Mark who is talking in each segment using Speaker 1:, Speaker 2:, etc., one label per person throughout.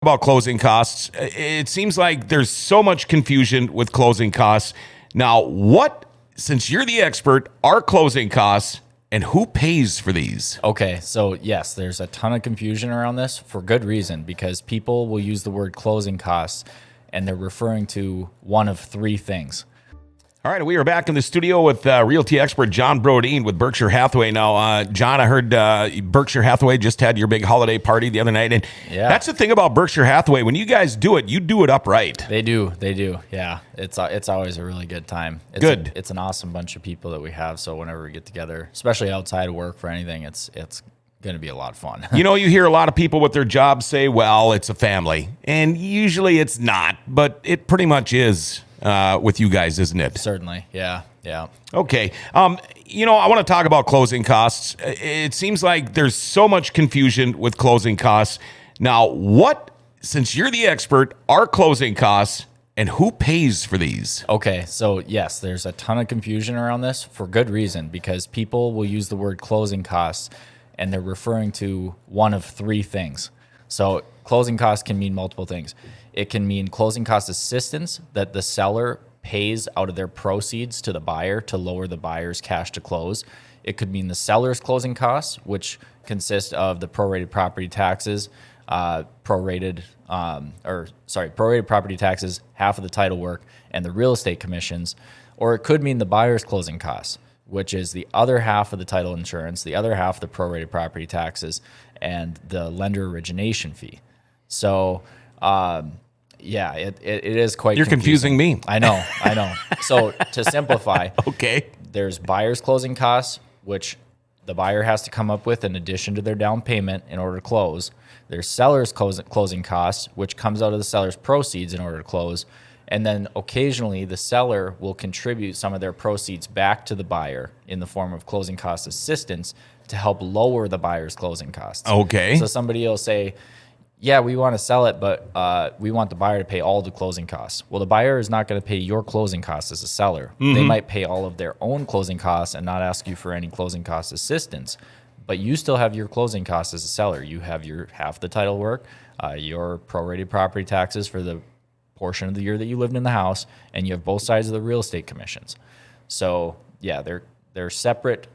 Speaker 1: About closing costs. It seems like there's so much confusion with closing costs. Now, since you're the expert, are closing costs and who pays for these?
Speaker 2: Okay, so yes, there's a ton of confusion around this for good reason because people will use the word closing costs and they're referring to one of three things.
Speaker 1: All right, we are back in the studio with realty expert John Brodeen with Berkshire Hathaway. Now, John, I heard Berkshire Hathaway just had your big holiday party the other night, and that's the thing about Berkshire Hathaway. When you guys do it, you do it upright.
Speaker 2: They do. Yeah, it's always a really good time. It's an awesome bunch of people that we have. So whenever we get together, especially outside of work for anything, it's going to be a lot of fun.
Speaker 1: You hear a lot of people with their jobs say, "Well, it's a family," and usually it's not, but it pretty much is. With you guys, isn't it?
Speaker 2: Certainly, yeah.
Speaker 1: Okay. I want to talk about closing costs. It seems like there's so much confusion with closing costs. Now, since you're the expert, are closing costs and who pays for these?
Speaker 2: Okay, so yes, there's a ton of confusion around this for good reason because people will use the word closing costs and they're referring to one of three things. So closing costs can mean multiple things. It can mean closing cost assistance that the seller pays out of their proceeds to the buyer to lower the buyer's cash to close. It could mean the seller's closing costs, which consist of the prorated property taxes, prorated property taxes, half of the title work, and the real estate commissions. Or it could mean the buyer's closing costs, which is the other half of the title insurance, the other half of the prorated property taxes, and the lender origination fee. So, it is quite
Speaker 1: You're confusing me.
Speaker 2: I know. So to simplify,
Speaker 1: okay,
Speaker 2: there's buyer's closing costs, which the buyer has to come up with in addition to their down payment in order to close. There's seller's closing costs, which comes out of the seller's proceeds in order to close. And then occasionally the seller will contribute some of their proceeds back to the buyer in the form of closing cost assistance to help lower the buyer's closing costs.
Speaker 1: Okay.
Speaker 2: So somebody will say, yeah, we want to sell it, but we want the buyer to pay all the closing costs. Well, the buyer is not going to pay your closing costs as a seller. Mm-hmm. They might pay all of their own closing costs and not ask you for any closing cost assistance, but you still have your closing costs as a seller. You have your half the title work, your prorated property taxes for the portion of the year that you lived in the house, and you have both sides of the real estate commissions. So yeah, they're separate.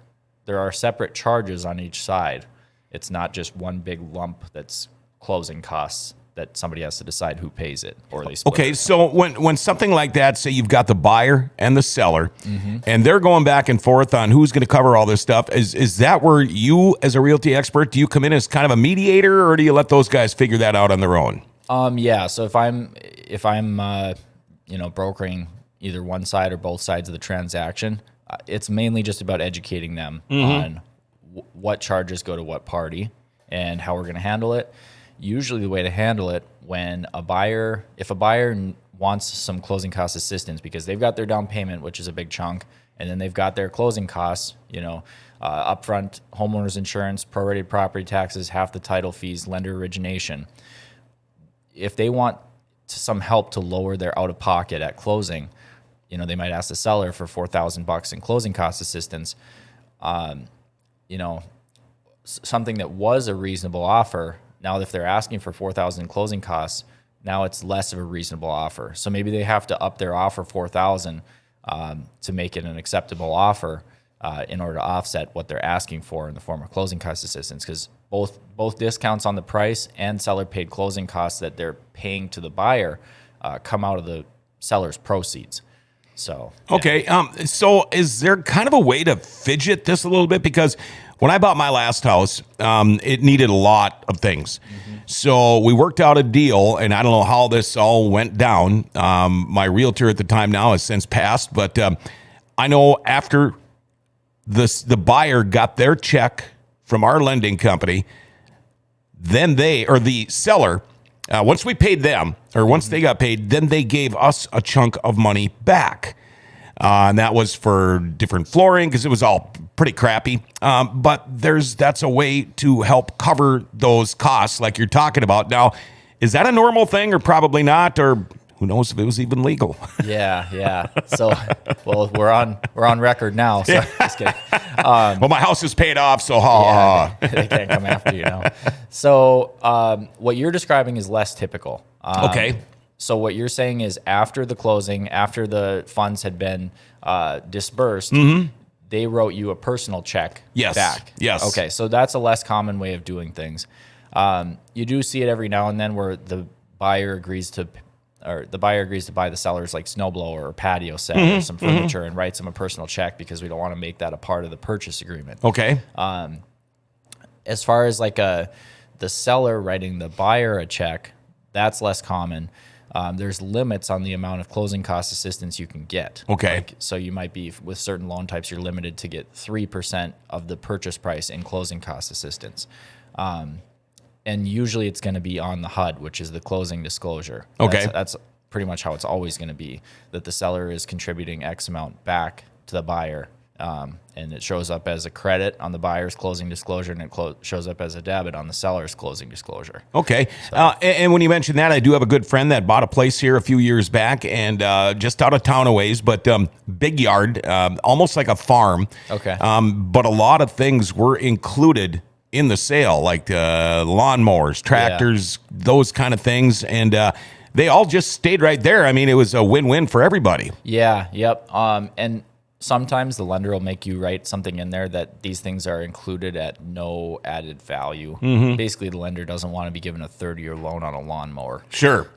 Speaker 2: There are separate charges on each side. It's not just one big lump that's closing costs that somebody has to decide who pays it or they split.
Speaker 1: Okay, so when something like that, say you've got the buyer and the seller, mm-hmm. and they're going back and forth on who's going to cover all this stuff, is that where you, as a realty expert, do you come in as kind of a mediator, or do you let those guys figure that out on their own?
Speaker 2: Yeah. So if I'm brokering either one side or both sides of the transaction, it's mainly just about educating them mm-hmm. on what charges go to what party and how we're going to handle it. Usually the way to handle it if a buyer wants some closing cost assistance because they've got their down payment, which is a big chunk, and then they've got their closing costs, upfront homeowners insurance, prorated property taxes, half the title fees, lender origination. If they want some help to lower their out of pocket at closing, they might ask the seller for $4,000 in closing cost assistance. Something that was a reasonable offer. Now, if they're asking for $4,000 in closing costs, now it's less of a reasonable offer. So maybe they have to up their offer $4,000 to make it an acceptable offer in order to offset what they're asking for in the form of closing cost assistance. Because both discounts on the price and seller paid closing costs that they're paying to the buyer come out of the seller's proceeds. So yeah.
Speaker 1: Okay, so is there kind of a way to fidget this a little bit? Because when I bought my last house, it needed a lot of things. Mm-hmm. So we worked out a deal, and I don't know how this all went down. My realtor at the time now has since passed, but I know after the buyer got their check from our lending company, then the seller, once we paid them, or once they got paid, then they gave us a chunk of money back. And that was for different flooring because it was all pretty crappy. But that's a way to help cover those costs like you're talking about. Now, is that a normal thing or probably not? Or who knows if it was even legal?
Speaker 2: Yeah. So, well, we're on record now. So just kidding.
Speaker 1: Well, my house is paid off, so
Speaker 2: Yeah, they can't come after you now. So, what you're describing is less typical.
Speaker 1: Okay.
Speaker 2: So what you're saying is after the closing, after the funds had been dispersed, they wrote you a personal check
Speaker 1: Yes.
Speaker 2: back.
Speaker 1: Yes.
Speaker 2: Okay, so that's a less common way of doing things. You do see it every now and then where the buyer agrees to buy the seller's like snowblower or patio set or some furniture and writes them a personal check because we don't want to make that a part of the purchase agreement.
Speaker 1: Okay.
Speaker 2: As far as like the seller writing the buyer a check, that's less common. There's limits on the amount of closing cost assistance you can get.
Speaker 1: Okay.
Speaker 2: Like, so you might be, with certain loan types, you're limited to get 3% of the purchase price in closing cost assistance. And usually it's going to be on the HUD, which is the closing disclosure.
Speaker 1: Okay.
Speaker 2: That's pretty much how it's always going to be, that the seller is contributing X amount back to the buyer. And it shows up as a credit on the buyer's closing disclosure, and it shows up as a debit on the seller's closing disclosure.
Speaker 1: Okay. And when you mentioned that, I do have a good friend that bought a place here a few years back and just out of town a ways, but big yard, almost like a farm.
Speaker 2: Okay.
Speaker 1: But a lot of things were included in the sale, like lawnmowers, tractors, those kind of things. And they all just stayed right there. I mean, it was a win-win for everybody.
Speaker 2: Yeah. Yep. And sometimes the lender will make you write something in there that these things are included at no added value. Basically, the lender doesn't want to be given a 30-year loan on a lawnmower.
Speaker 1: Sure.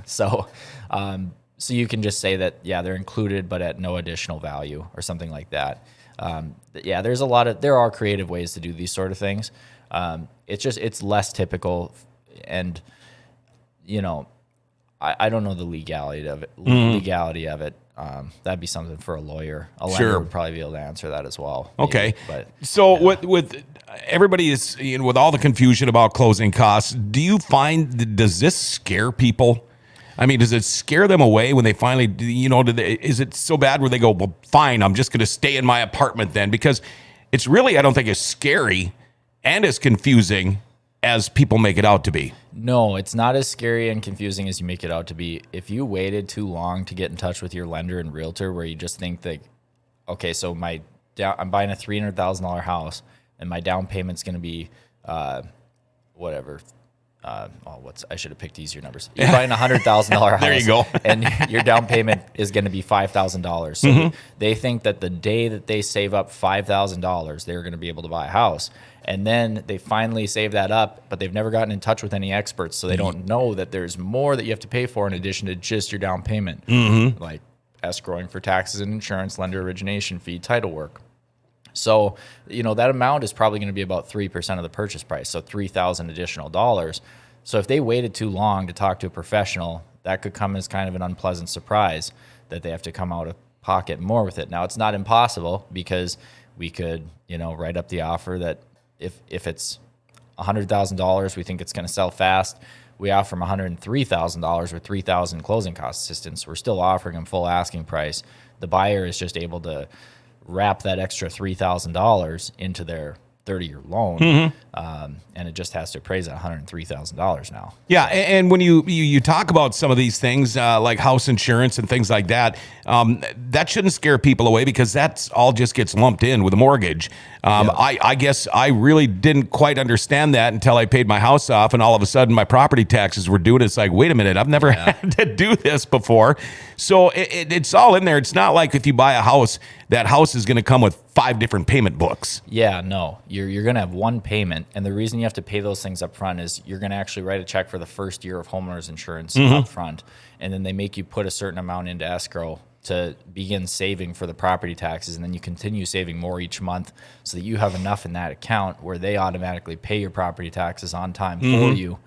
Speaker 2: So, so you can just say that, yeah, they're included, but at no additional value or something like that. Yeah, there are creative ways to do these sort of things. It's less typical, and I don't know the legality of it. That'd be something for a lawyer. A lender would probably be able to answer that as well.
Speaker 1: Okay.
Speaker 2: Maybe, but
Speaker 1: so with everybody is, with all the confusion about closing costs, do you find, does this scare people? I mean, does it scare them away when they finally, is it so bad where they go, well, fine, I'm just going to stay in my apartment then? Because it's really, I don't think, as scary and as confusing as people make it out to be.
Speaker 2: No, it's not as scary and confusing as you make it out to be. If you waited too long to get in touch with your lender and realtor, where you just think that, okay, so I'm buying a $300,000 house and my down payment's going to be whatever. I should have picked easier numbers. You're buying a $100,000 house.
Speaker 1: There you go.
Speaker 2: And your down payment is going to be $5,000. So they think that the day that they save up $5,000, they're going to be able to buy a house. And then they finally save that up, but they've never gotten in touch with any experts, so they don't know that there's more that you have to pay for in addition to just your down payment, like escrowing for taxes and insurance, lender origination fee, title work. So, that amount is probably going to be about 3% of the purchase price, so $3,000 additional dollars. So if they waited too long to talk to a professional, that could come as kind of an unpleasant surprise that they have to come out of pocket more with it. Now, it's not impossible, because we could, write up the offer that if it's $100,000, we think it's going to sell fast, we offer them $103,000 with $3,000 closing cost assistance. We're still offering them full asking price. The buyer is just able to wrap that extra $3,000 into their 30-year loan, and it just has to appraise at $103,000 now.
Speaker 1: Yeah, and when you talk about some of these things, like house insurance and things like that, that shouldn't scare people away, because that's all just gets lumped in with a mortgage. I guess I really didn't quite understand that until I paid my house off, and all of a sudden my property taxes were due, and it's like, wait a minute, I've never had to do this before. So it's all in there. It's not like if you buy a house, that house is going to come with 5 different payment books.
Speaker 2: Yeah, no, you're going to have one payment, and the reason you have to pay those things up front is you're going to actually write a check for the first year of homeowners insurance up front, and then they make you put a certain amount into escrow to begin saving for the property taxes, and then you continue saving more each month so that you have enough in that account where they automatically pay your property taxes on time for you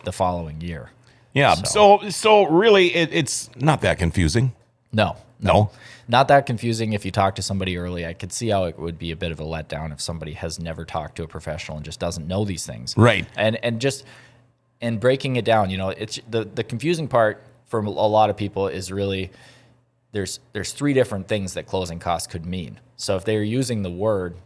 Speaker 2: the following year.
Speaker 1: Yeah, so really it's not that confusing.
Speaker 2: No.
Speaker 1: No.
Speaker 2: Not that confusing if you talk to somebody early. I could see how it would be a bit of a letdown if somebody has never talked to a professional and just doesn't know these things.
Speaker 1: Right.
Speaker 2: And breaking it down, it's the confusing part for a lot of people is really there's 3 different things that closing costs could mean. So if they're using the word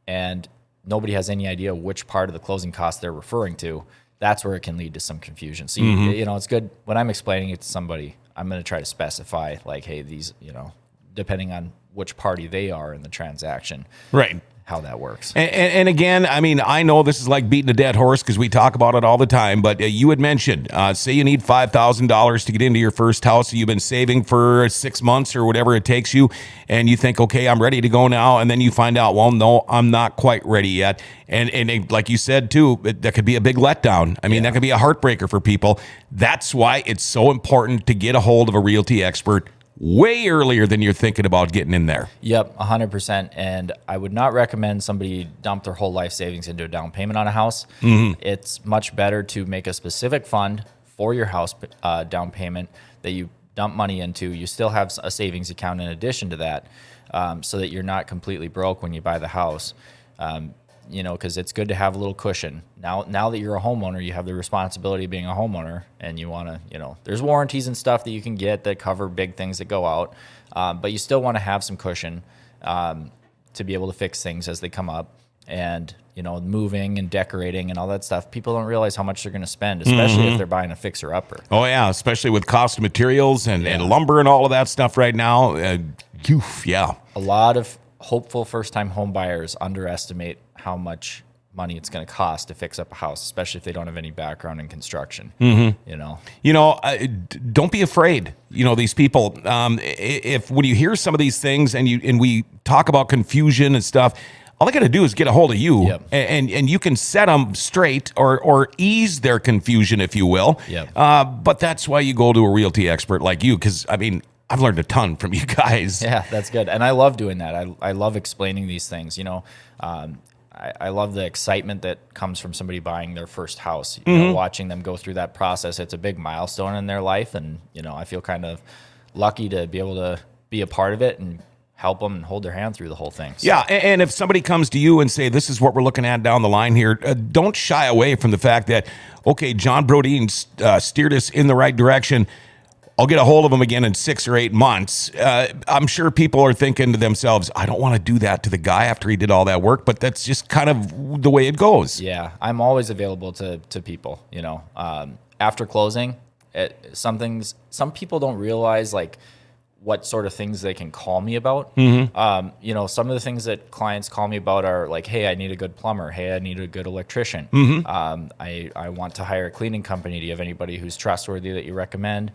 Speaker 2: and nobody has any idea which part of the closing cost they're referring to, that's where it can lead to some confusion. So it's good when I'm explaining it to somebody, I'm going to try to specify like, hey, these, depending on which party they are in the transaction,
Speaker 1: Right.
Speaker 2: how that works.
Speaker 1: And again, I mean, I know this is like beating a dead horse because we talk about it all the time, but you had mentioned, say you need $5,000 to get into your first house. You've been saving for 6 months or whatever it takes you, and you think, okay, I'm ready to go now. And then you find out, well, no, I'm not quite ready yet. And like you said, too, that could be a big letdown. I mean, that could be a heartbreaker for people. That's why it's so important to get a hold of a realty expert way earlier than you're thinking about getting in there.
Speaker 2: Yep, 100%. And I would not recommend somebody dump their whole life savings into a down payment on a house. It's much better to make a specific fund for your house down payment that you dump money into. You still have a savings account in addition to that, so that you're not completely broke when you buy the house. Because it's good to have a little cushion. Now that you're a homeowner, you have the responsibility of being a homeowner, and you want to, there's warranties and stuff that you can get that cover big things that go out, but you still want to have some cushion to be able to fix things as they come up. And, moving and decorating and all that stuff, people don't realize how much they're going to spend, especially if they're buying a fixer-upper.
Speaker 1: Oh, yeah, especially with cost of materials and lumber and all of that stuff right now. Yeah.
Speaker 2: A lot of hopeful first-time home buyers underestimate how much money it's going to cost to fix up a house, especially if they don't have any background in construction.
Speaker 1: Don't be afraid. These people, if when you hear some of these things and we talk about confusion and stuff, all they got to do is get a hold of you,
Speaker 2: Yep.
Speaker 1: and you can set them straight or ease their confusion, if you will.
Speaker 2: Yep.
Speaker 1: But that's why you go to a realty expert like you, because, I mean, I've learned a ton from you guys.
Speaker 2: Yeah, that's good. And I love doing that. I love explaining these things. I love the excitement that comes from somebody buying their first house. Watching them go through that process. It's a big milestone in their life, and I feel kind of lucky to be able to be a part of it and help them and hold their hand through the whole thing. So.
Speaker 1: Yeah, and if somebody comes to you and say, this is what we're looking at down the line here, don't shy away from the fact that, okay, John Brodin steered us in the right direction. I'll get a hold of him again in 6 or 8 months. I'm sure people are thinking to themselves, I don't want to do that to the guy after he did all that work, but that's just kind of the way it goes.
Speaker 2: Yeah, I'm always available to people, after closing. Some people don't realize like what sort of things they can call me about. Some of the things that clients call me about are like, hey, I need a good plumber. Hey, I need a good electrician. I want to hire a cleaning company. Do you have anybody who's trustworthy that you recommend?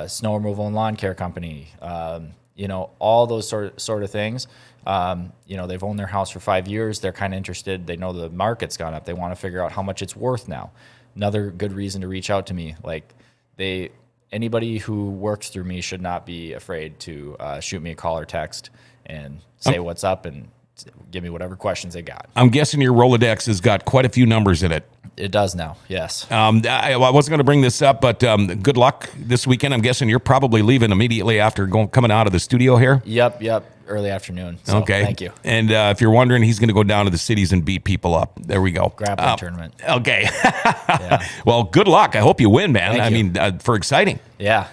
Speaker 2: Snow removal and lawn care company. All those sort of things. They've owned their house for 5 years. They're kind of interested. They know the market's gone up. They want to figure out how much it's worth now. Another good reason to reach out to me. Anybody who works through me should not be afraid to shoot me a call or text and say what's up and give me whatever questions they got.
Speaker 1: I'm guessing your Rolodex has got quite a few numbers in it.
Speaker 2: It does now, yes.
Speaker 1: I wasn't going to bring this up, but good luck this weekend. I'm guessing you're probably leaving immediately after coming out of the studio here.
Speaker 2: Yep. Early afternoon. So,
Speaker 1: okay.
Speaker 2: Thank you.
Speaker 1: And if you're wondering, he's going to go down to the cities and beat people up. There we go.
Speaker 2: Grappling tournament.
Speaker 1: Okay.
Speaker 2: Yeah.
Speaker 1: Well, good luck. I hope you win, man.
Speaker 2: Thank you.
Speaker 1: Mean, for exciting.
Speaker 2: Yeah.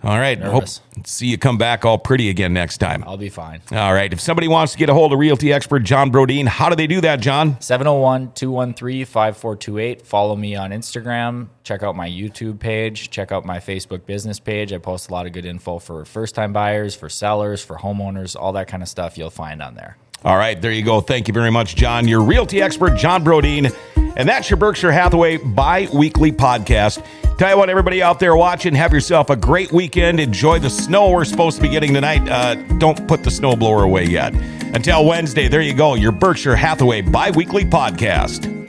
Speaker 1: All right.
Speaker 2: Nervous.
Speaker 1: Hope see you come back all pretty again next time.
Speaker 2: I'll be fine.
Speaker 1: All right. If somebody wants to get a hold of realty expert John Brodin, how do they do that, John?
Speaker 2: 701-213-5428. Follow me on Instagram. Check out my YouTube page. Check out my Facebook business page. I post a lot of good info for first-time buyers, for sellers, for homeowners, all that kind of stuff you'll find on there.
Speaker 1: All right, there you go. Thank you very much, John. Your realty expert, John Brodin. And that's your Berkshire Hathaway bi-weekly podcast. Tell you what, everybody out there watching, have yourself a great weekend. Enjoy the snow we're supposed to be getting tonight. Don't put the snowblower away yet. Until Wednesday, there you go, your Berkshire Hathaway bi-weekly podcast.